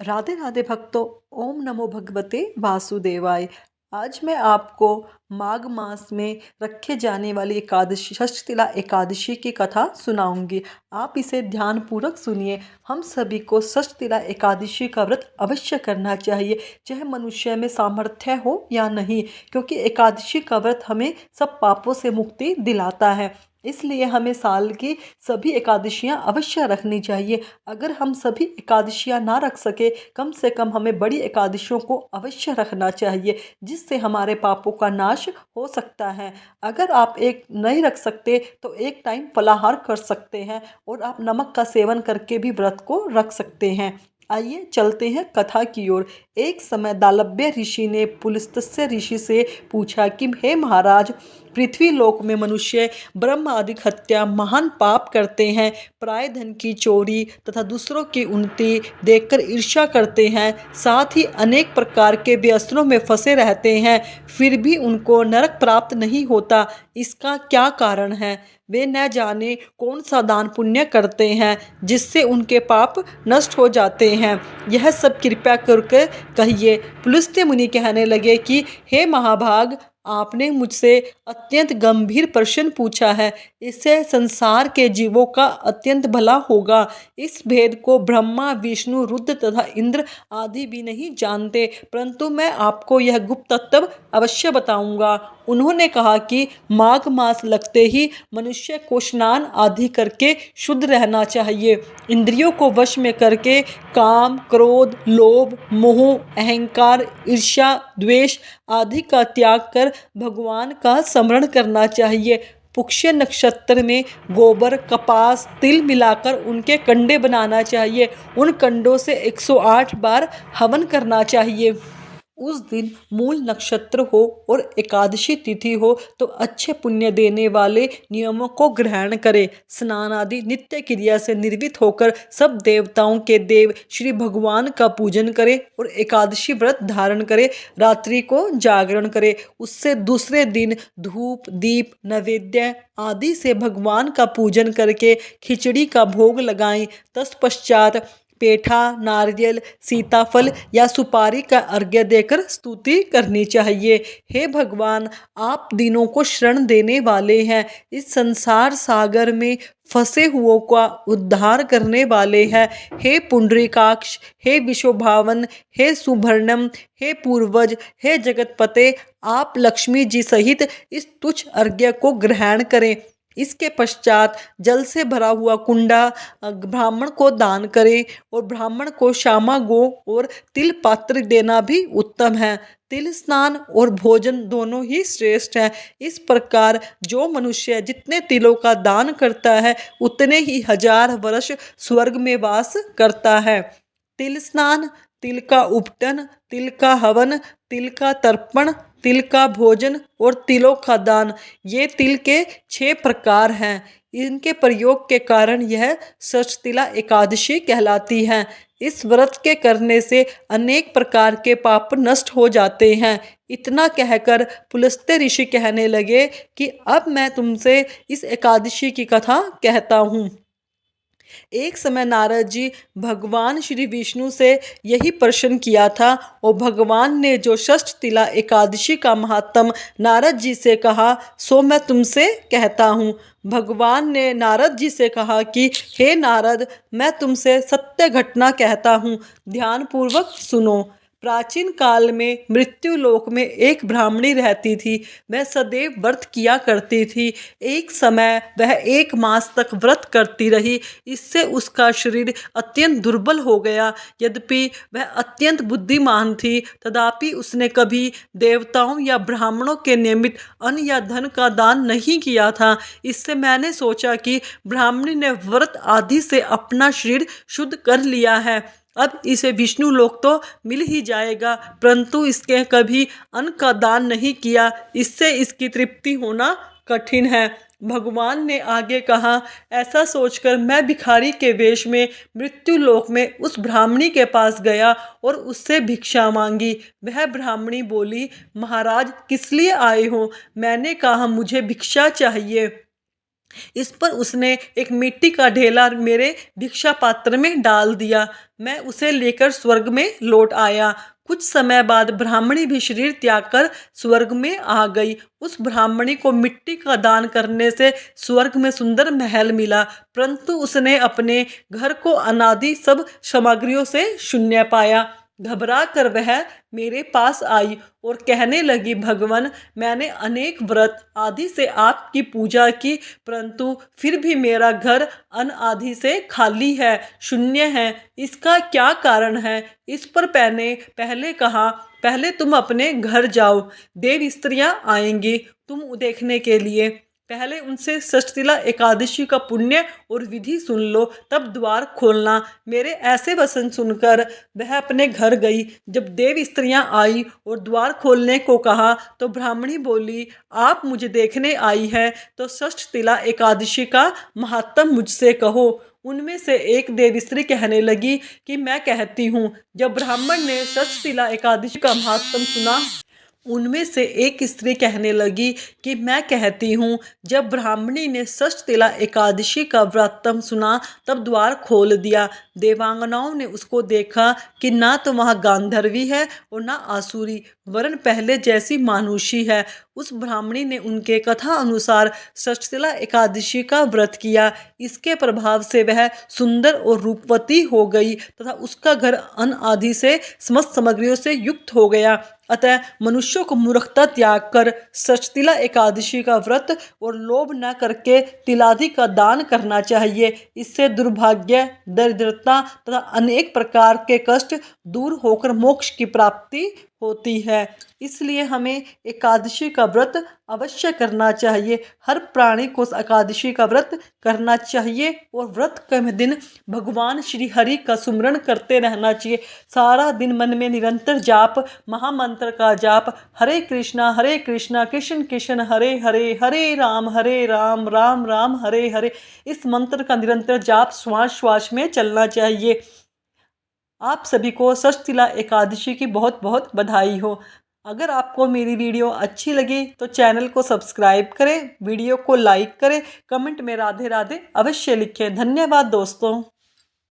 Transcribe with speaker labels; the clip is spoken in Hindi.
Speaker 1: राधे राधे भक्तों। ओम नमो भगवते वासुदेवाय। आज मैं आपको माघ मास में रखे जाने वाली एकादशी षष्ठीला एकादशी की कथा सुनाऊंगी। आप इसे ध्यान पूर्वक सुनिए। हम सभी को षष्ठीला एकादशी का व्रत अवश्य करना चाहिए, चाहे मनुष्य में सामर्थ्य हो या नहीं, क्योंकि एकादशी का व्रत हमें सब पापों से मुक्ति दिलाता है। इसलिए हमें साल की सभी एकादशियां अवश्य रखनी चाहिए। अगर हम सभी एकादशियां ना रख सके, कम से कम हमें बड़ी एकादशियों को अवश्य रखना चाहिए, जिससे हमारे पापों का नाश हो सकता है। अगर आप एक नहीं रख सकते तो एक टाइम फलाहार कर सकते हैं और आप नमक का सेवन करके भी व्रत को रख सकते हैं। आइए चलते हैं कथा की ओर। एक समय दालभ्य ऋषि ने पुलस्त्य ऋषि से पूछा कि हे महाराज, पृथ्वी लोक में मनुष्य ब्रह्म आदि हत्या महान पाप करते हैं, पराय धन की चोरी तथा दूसरों की उन्नति देखकर ईर्ष्या करते हैं, साथ ही अनेक प्रकार के व्यसनों में फंसे रहते हैं, फिर भी उनको नरक प्राप्त नहीं होता। इसका क्या कारण है? वे न जाने कौन सा दान पुण्य करते हैं जिससे उनके पाप नष्ट हो जाते हैं। यह सब कृपया करके कहिए। पुलस्त्य मुनि कहने लगे कि हे महाभाग, आपने मुझसे अत्यंत गंभीर प्रश्न पूछा है। इससे संसार के जीवों का अत्यंत भला होगा। इस भेद को ब्रह्मा, विष्णु, रुद्र तथा इंद्र आदि भी नहीं जानते, परंतु मैं आपको यह गुप्त तत्व अवश्य बताऊंगा। उन्होंने कहा कि माघ मास लगते ही मनुष्य को स्नान आदि करके शुद्ध रहना चाहिए। इंद्रियों को वश में करके काम, क्रोध, लोभ, मोह, अहंकार, ईर्ष्या, द्वेष आदि का त्याग कर भगवान का स्मरण करना चाहिए। पुष्य नक्षत्र में गोबर, कपास, तिल मिलाकर उनके कंडे बनाना चाहिए। उन कंडों से 108 बार हवन करना चाहिए। उस दिन मूल नक्षत्र हो और एकादशी तिथि हो तो अच्छे पुण्य देने वाले नियमों को ग्रहण करें। स्नान आदि नित्य क्रिया से निर्वित होकर सब देवताओं के देव श्री भगवान का पूजन करें और एकादशी व्रत धारण करें। रात्रि को जागरण करें। उससे दूसरे दिन धूप, दीप, नैवेद्य आदि से भगवान का पूजन करके खिचड़ी का भोग लगाएं। तत्पश्चात पेठा, नारियल, सीताफल या सुपारी का अर्घ्य देकर स्तुति करनी चाहिए। हे भगवान, आप दीनों को शरण देने वाले हैं, इस संसार सागर में फंसे हुओं का उद्धार करने वाले हैं। हे पुंडरीकाक्ष, हे विश्वभावन, हे सुभर्णम, हे पूर्वज, हे जगतपते, आप लक्ष्मी जी सहित इस तुच्छ अर्घ्य को ग्रहण करें। इसके पश्चात जल से भरा हुआ कुंडा ब्राह्मण को दान करें और ब्राह्मण को श्यामा गो और तिल पात्र देना भी उत्तम है। तिल स्नान और भोजन दोनों ही श्रेष्ठ हैं। इस प्रकार जो मनुष्य जितने तिलों का दान करता है उतने ही 1000 वर्ष स्वर्ग में वास करता है। तिल स्नान, तिल का उपटन, तिल का हवन, तिल का तर्पण, तिल का भोजन और तिलों का दान, ये तिल के 6 प्रकार हैं। इनके प्रयोग के कारण यह षष्ठीला एकादशी कहलाती है। इस व्रत के करने से अनेक प्रकार के पाप नष्ट हो जाते हैं। इतना कहकर पुलस्त्य ऋषि कहने लगे कि अब मैं तुमसे इस एकादशी की कथा कहता हूँ। एक समय नारद जी भगवान श्री विष्णु से यही प्रश्न किया था और भगवान ने जो षष्ठीला एकादशी का महात्म नारद जी से कहा सो मैं तुमसे कहता हूँ। भगवान ने नारद जी से कहा कि हे नारद, मैं तुमसे सत्य घटना कहता हूँ, ध्यानपूर्वक सुनो। प्राचीन काल में मृत्यु लोक में एक ब्राह्मणी रहती थी। वह सदैव व्रत किया करती थी। एक समय वह 1 मास तक व्रत करती रही। इससे उसका शरीर अत्यंत दुर्बल हो गया। यद्यपि वह अत्यंत बुद्धिमान थी, तथापि उसने कभी देवताओं या ब्राह्मणों के नियमित अन्न या धन का दान नहीं किया था। इससे मैंने सोचा कि ब्राह्मणी ने व्रत आदि से अपना शरीर शुद्ध कर लिया है, अब इसे विष्णु लोक तो मिल ही जाएगा, परंतु इसके कभी अन्न का दान नहीं किया, इससे इसकी तृप्ति होना कठिन है। भगवान ने आगे कहा, ऐसा सोचकर मैं भिखारी के वेश में मृत्यु लोक में उस ब्राह्मणी के पास गया और उससे भिक्षा मांगी। वह ब्राह्मणी बोली, महाराज किस लिए आए हो? मैंने कहा मुझे भिक्षा चाहिए। इस पर उसने एक मिट्टी का ढेला मेरे भिक्षा पात्र में डाल दिया। मैं उसे लेकर स्वर्ग में लौट आया। कुछ समय बाद ब्राह्मणी भी शरीर त्याग कर स्वर्ग में आ गई। उस ब्राह्मणी को मिट्टी का दान करने से स्वर्ग में सुंदर महल मिला, परंतु उसने अपने घर को अनादि सब सामग्रियों से शून्य पाया। घबरा कर वह मेरे पास आई और कहने लगी, भगवान, मैंने अनेक व्रत आदि से आपकी पूजा की, परंतु फिर भी मेरा घर अन्न आदि से खाली है, शून्य है। इसका क्या कारण है? इस पर मैंने पहले कहा, पहले तुम अपने घर जाओ, देव स्त्रियां आएंगी तुम देखने के लिए। पहले उनसे षष्ठीला एकादशी का पुण्य और विधि सुन लो, तब द्वार खोलना। मेरे ऐसे वचन सुनकर वह अपने घर गई। जब देव स्त्रियां आई और द्वार खोलने को कहा तो ब्राह्मणी बोली, आप मुझे देखने आई है तो षष्ठीला एकादशी का महात्म मुझसे कहो। उनमें से एक देव स्त्री कहने लगी कि मैं कहती हूँ। जब ब्राह्मण ने षष्ठीला एकादशी का महात्म सुना, उनमें से एक स्त्री कहने लगी कि मैं कहती हूँ। जब ब्राह्मणी ने षष्ठीला एकादशी का व्रतम सुना, तब द्वार खोल दिया। देवांगनाओं ने उसको देखा कि ना तो वहाँ गांधर्वी है और ना आसुरी, वरन पहले जैसी मानुषी है। उस ब्राह्मणी ने उनके कथा अनुसार षष्ठीला एकादशी का व्रत किया। इसके प्रभाव से वह सुंदर और रूपवती हो गई तथा उसका घर अन्न आदि से समस्त सामग्रियों से युक्त हो गया। अतः मनुष्यों को मूर्खता त्याग कर षष्ठीला एकादशी का व्रत और लोभ न करके तिलादि का दान करना चाहिए। इससे दुर्भाग्य, दरिद्रता तथा अनेक प्रकार के कष्ट दूर होकर मोक्ष की प्राप्ति होती है। इसलिए हमें एकादशी का व्रत अवश्य करना चाहिए। हर प्राणी को एकादशी का व्रत करना चाहिए और व्रत के दिन भगवान श्री हरि का सुमिरन करते रहना चाहिए। सारा दिन मन में निरंतर जाप, महामंत्र का जाप, हरे कृष्णा कृष्ण कृष्ण हरे हरे, हरे राम राम राम हरे हरे, इस मंत्र का निरंतर जाप श्वास श्वास में चलना चाहिए। आप सभी को षष्ठीला एकादशी की बहुत बहुत बधाई हो। अगर आपको मेरी वीडियो अच्छी लगी तो चैनल को सब्सक्राइब करें, वीडियो को लाइक करें, कमेंट में राधे राधे अवश्य लिखें। धन्यवाद दोस्तों।